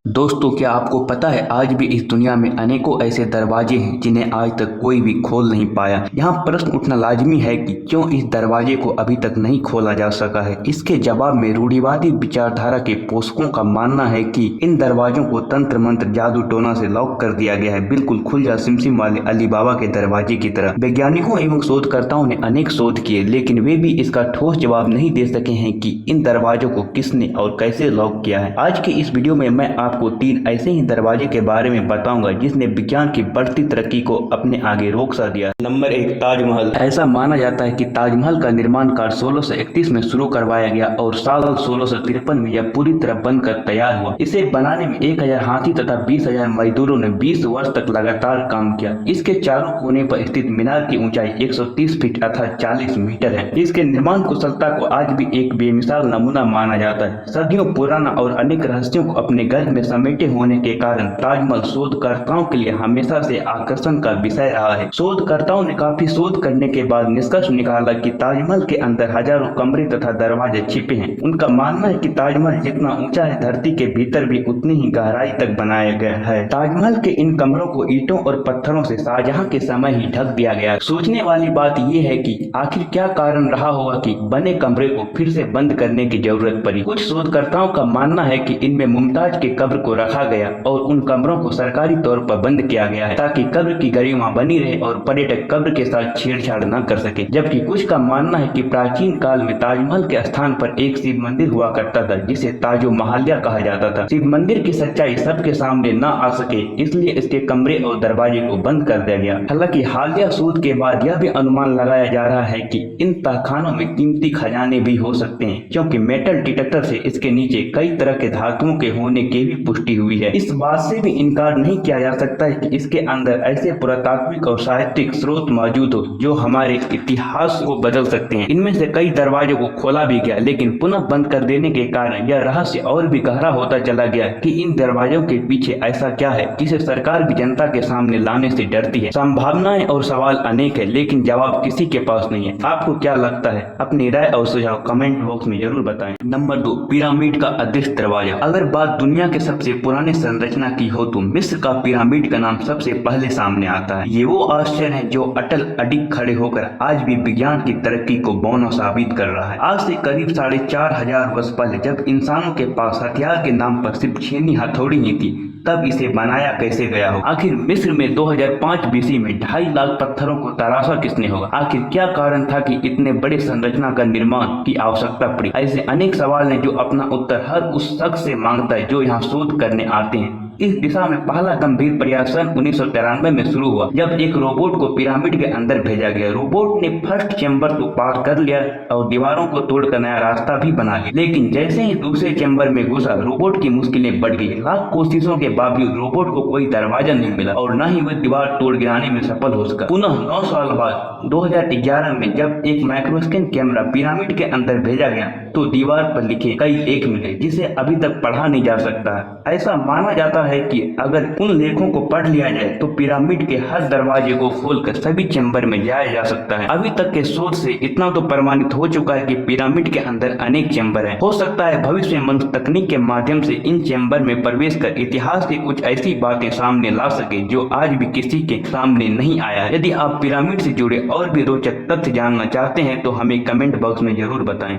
दोस्तों, क्या आपको पता है आज भी इस दुनिया में अनेकों ऐसे दरवाजे हैं जिन्हें आज तक कोई भी खोल नहीं पाया। यहाँ प्रश्न उठना लाजमी है कि क्यों इस दरवाजे को अभी तक नहीं खोला जा सका है। इसके जवाब में रूढ़िवादी विचारधारा के पोषकों का मानना है कि इन दरवाजों को तंत्र मंत्र जादू टोना से लॉक कर दिया गया है, बिल्कुल खुल जा सिमसिम वाले अली बाबा के दरवाजे की तरह। वैज्ञानिकों एवं शोधकर्ताओं ने अनेक शोध किए, लेकिन वे भी इसका ठोस जवाब नहीं दे सके हैं कि इन दरवाजों को किसने और कैसे लॉक किया है। आज के इस वीडियो में मैं आपको 3 ऐसे ही दरवाजे के बारे में बताऊंगा जिसने विज्ञान की बढ़ती तरक्की को अपने आगे रोक सा दिया। नंबर 1, ताजमहल। ऐसा माना जाता है कि ताजमहल का निर्माण कार्य 1631 में शुरू करवाया गया और साल 1653 में यह पूरी तरह बनकर तैयार हुआ। इसे बनाने में 1000 हाथी तथा 20,000 मजदूरों ने 20 वर्ष तक लगातार काम किया। इसके चारों कोने पर स्थित मीनार की ऊंचाई 130 फीट अर्थात 40 मीटर है। इसके निर्माण कुशलता को आज भी एक बेमिसाल नमूना माना जाता है। सदियों पुराना और अनेक रहस्यों को अपने घर में समेटे होने के कारण ताजमहल शोधकर्ताओं के लिए हमेशा से आकर्षण का विषय रहा है। शोधकर्ताओं ने काफी शोध करने के बाद निष्कर्ष निकाला कि ताजमहल के अंदर हजारों कमरे तथा दरवाजे छिपे हैं। उनका मानना है कि ताजमहल जितना ऊंचा है, धरती के भीतर भी उतनी ही गहराई तक बनाया गया है। ताजमहल के इन कमरों को ईंटों और पत्थरों से शाहजहां के समय ही ढक दिया गया। सोचने वाली बात यह है कि आखिर क्या कारण रहा होगा कि बने कमरे को फिर से बंद करने की जरूरत पड़ी। कुछ शोधकर्ताओं का मानना है कि इनमें मुमताज के कब्र को रखा गया और उन कमरों को सरकारी तौर पर बंद किया गया है ताकि कब्र की गरिमा बनी रहे और पर्यटक कब्र के साथ छेड़छाड़ न कर सके। जबकि कुछ का मानना है कि प्राचीन काल में ताजमहल के स्थान पर एक शिव मंदिर हुआ करता था जिसे ताजो महाल्या कहा जाता था। शिव मंदिर की सच्चाई सबके सामने न आ सके, इसलिए इसके कमरे और दरवाजे को बंद कर दिया गया। हालांकि हालिया शोध के बाद यह भी अनुमान लगाया जा रहा है कि इन तहखानों में कीमती खजाने भी हो सकते हैं, क्योंकि मेटल डिटेक्टर से इसके नीचे कई तरह के धातुओं के होने की भी पुष्टि हुई है। इस बात से भी इनकार नहीं किया जा सकता है कि इसके अंदर ऐसे पुरातात्विक और साहित्यिक स्रोत मौजूद हो जो हमारे इतिहास को बदल सकते हैं। इनमें से कई दरवाजों को खोला भी गया, लेकिन पुनः बंद कर देने के कारण यह रहस्य और भी गहरा होता चला गया कि इन दरवाजों के पीछे ऐसा क्या है जिसे सरकार भी जनता के सामने लाने से डरती है। संभावनाएं और सवाल अनेक है, लेकिन जवाब किसी के पास नहीं है। आपको क्या लगता है? अपनी राय और सुझाव कमेंट बॉक्स में जरूर बताएं। नंबर 2, पिरामिड का अदृश्य दरवाजा। अगर बात दुनिया के सबसे पुराने संरचना की हो तो मिस्र का पिरामिड का नाम सबसे पहले सामने आता है। ये वो आश्चर्य है जो अटल अडिग खड़े होकर आज भी विज्ञान की तरक्की को बौना साबित कर रहा है। आज से करीब 4500 वर्ष पहले जब इंसानों के पास हथियार के नाम पर सिर्फ छेनी हथौड़ी ही थी, तब इसे बनाया कैसे गया हो? आखिर मिस्र में 2005 बीसी में 2.5 लाख पत्थरों को तराशा किसने होगा? आखिर क्या कारण था कि इतने बड़े संरचना का निर्माण की आवश्यकता पड़ी? ऐसे अनेक सवाल हैं जो अपना उत्तर हर उस शख्स से मांगता है जो यहाँ शोध करने आते हैं। इस दिशा में पहला गंभीर प्रयास सन 1993 में शुरू हुआ, जब एक रोबोट को पिरामिड के अंदर भेजा गया। रोबोट ने फर्स्ट चेंबर को पार कर लिया और दीवारों को तोड़कर नया रास्ता भी बना लिया, लेकिन जैसे ही दूसरे चेंबर में घुसा, रोबोट की मुश्किलें बढ़ गई। लाख कोशिशों के बावजूद रोबोट को कोई दरवाजा नहीं मिला और न ही वह दीवार तोड़ गिराने में सफल हो सका। पुनः 9 साल बाद 2011 में जब एक माइक्रोस्कोप कैमरा पिरामिड के अंदर भेजा गया तो दीवार पर लिखे कई लेख मिले जिसे अभी तक पढ़ा नहीं जा सकता। ऐसा माना जाता है कि अगर उन लेखों को पढ़ लिया जाए तो पिरामिड के हर दरवाजे को खोलकर सभी चेंबर में जाया जा सकता है। अभी तक के शोध से इतना तो प्रमाणित हो चुका है कि पिरामिड के अंदर अनेक चेंबर हैं। हो सकता है भविष्य में मनुष्य तकनीक के माध्यम से इन चेंबर में प्रवेश कर इतिहास की कुछ ऐसी बातें सामने ला सके जो आज भी किसी के सामने नहीं आया है। यदि आप पिरामिड से जुड़े और भी रोचक तथ्य जानना चाहते हैं तो हमें कमेंट बॉक्स में जरूर बताएं।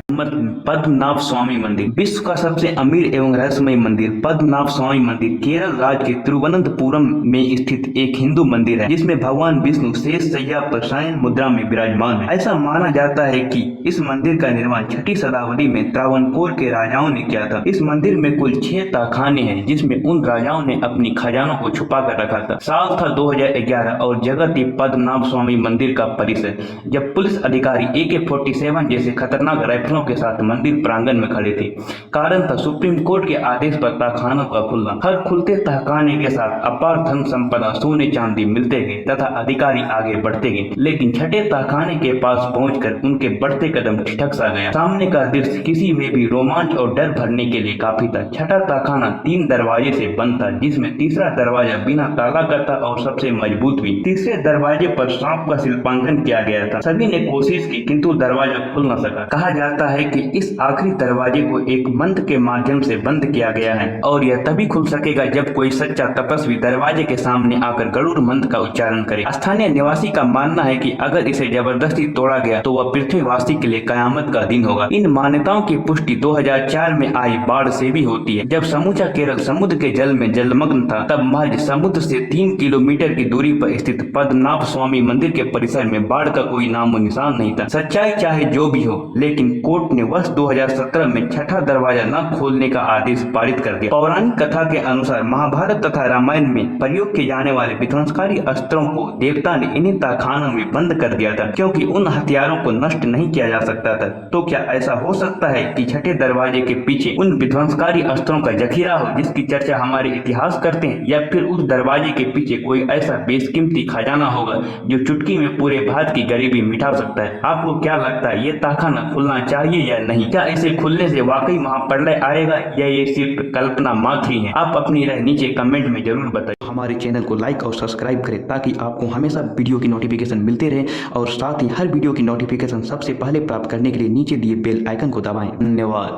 पद्मनाभ स्वामी मंदिर। विश्व का सबसे अमीर एवं रहस्यमय मंदिर पद्मनाभ स्वामी मंदिर केरल राज्य के तिरुवनंतपुरम में स्थित एक हिंदू मंदिर है, जिसमें भगवान विष्णु शेष शैया पर शयन मुद्रा में विराजमान है। ऐसा माना जाता है कि इस मंदिर का निर्माण 6ठी शताब्दी में त्रावणकोर के राजाओं ने किया था। इस मंदिर में कुल 6 तहखाने हैं, जिसमें उन राजाओं ने अपनी खजानों को छुपा कर रखा था। साल था 2011 और जगह थी पद्मनाभ स्वामी मंदिर का परिसर, जब पुलिस अधिकारी AK-47 जैसे खतरनाक राइफलों के साथ मंदिर प्रांगण में खड़े थे। कारण था सुप्रीम कोर्ट के आदेश पर तहखानों का खुलना। हर खुलते बढ़ते तहखाने के साथ अपार धन संपदा सोने चांदी मिलते गए तथा अधिकारी आगे बढ़ते गए, लेकिन छठे तहखाने के पास पहुंचकर उनके बढ़ते कदम ठिठक सा गया। सामने का दृश्य किसी में भी रोमांच और डर भरने के लिए काफी था। छठा तहखाना 3 दरवाजे से बंद था, जिसमें तीसरा दरवाजा बिना ताला का था और सबसे मजबूत भी। तीसरे दरवाजे पर सांप का शिल्पांकन किया गया था। सभी ने कोशिश की किंतु दरवाजा खुल न सका। कहा जाता है कि इस आखिरी दरवाजे को एक मंत्र के माध्यम से बंद किया गया है और यह तभी खुल सकेगा जब कोई सच्चा तपस्वी दरवाजे के सामने आकर गरुड़ मंत्र का उच्चारण करे। स्थानीय निवासी का मानना है कि अगर इसे जबरदस्ती तोड़ा गया तो वह पृथ्वीवासी के लिए कयामत का दिन होगा। इन मान्यताओं की पुष्टि 2004 में आई बाढ़ से भी होती है। जब समूचा केरल समुद्र के जल में जलमग्न था, तब महज समुद्र से 3 किलोमीटर की दूरी पर स्थित पद्मनाभ स्वामी मंदिर के परिसर में बाढ़ का कोई नामो निशान नहीं था। सच्चाई चाहे जो भी हो, लेकिन कोर्ट ने वर्ष 2017 में छठा दरवाजा न खोलने का आदेश पारित कर दिया। पौराणिक कथा के अनुसार महाभारत तथा रामायण में प्रयोग किए जाने वाले विध्वंसकारी अस्त्रों को देवता ने इन्हीं तहखानों में बंद कर दिया था, क्योंकि उन हथियारों को नष्ट नहीं किया जा सकता था। तो क्या ऐसा हो सकता है कि छठे दरवाजे के पीछे उन विध्वंसकारी अस्त्रों का जखीरा हो जिसकी चर्चा हमारे इतिहास करते हैं, या फिर उस दरवाजे के पीछे कोई ऐसा बेशकीमती खजाना होगा जो चुटकी में पूरे भारत की गरीबी मिटा सकता है? आपको क्या लगता है, ये तहखाना खुलना चाहिए या नहीं? क्या इसे खुलने से वाकई महाप्रलय आएगा या ये सिर्फ कल्पना मात्र ही है? आप अपनी राय नीचे कमेंट में जरूर बताइए। हमारे चैनल को लाइक और सब्सक्राइब करें ताकि आपको हमेशा वीडियो की नोटिफिकेशन मिलते रहे, और साथ ही हर वीडियो की नोटिफिकेशन सबसे पहले प्राप्त करने के लिए नीचे दिए बेल आइकन को दबाएं। धन्यवाद।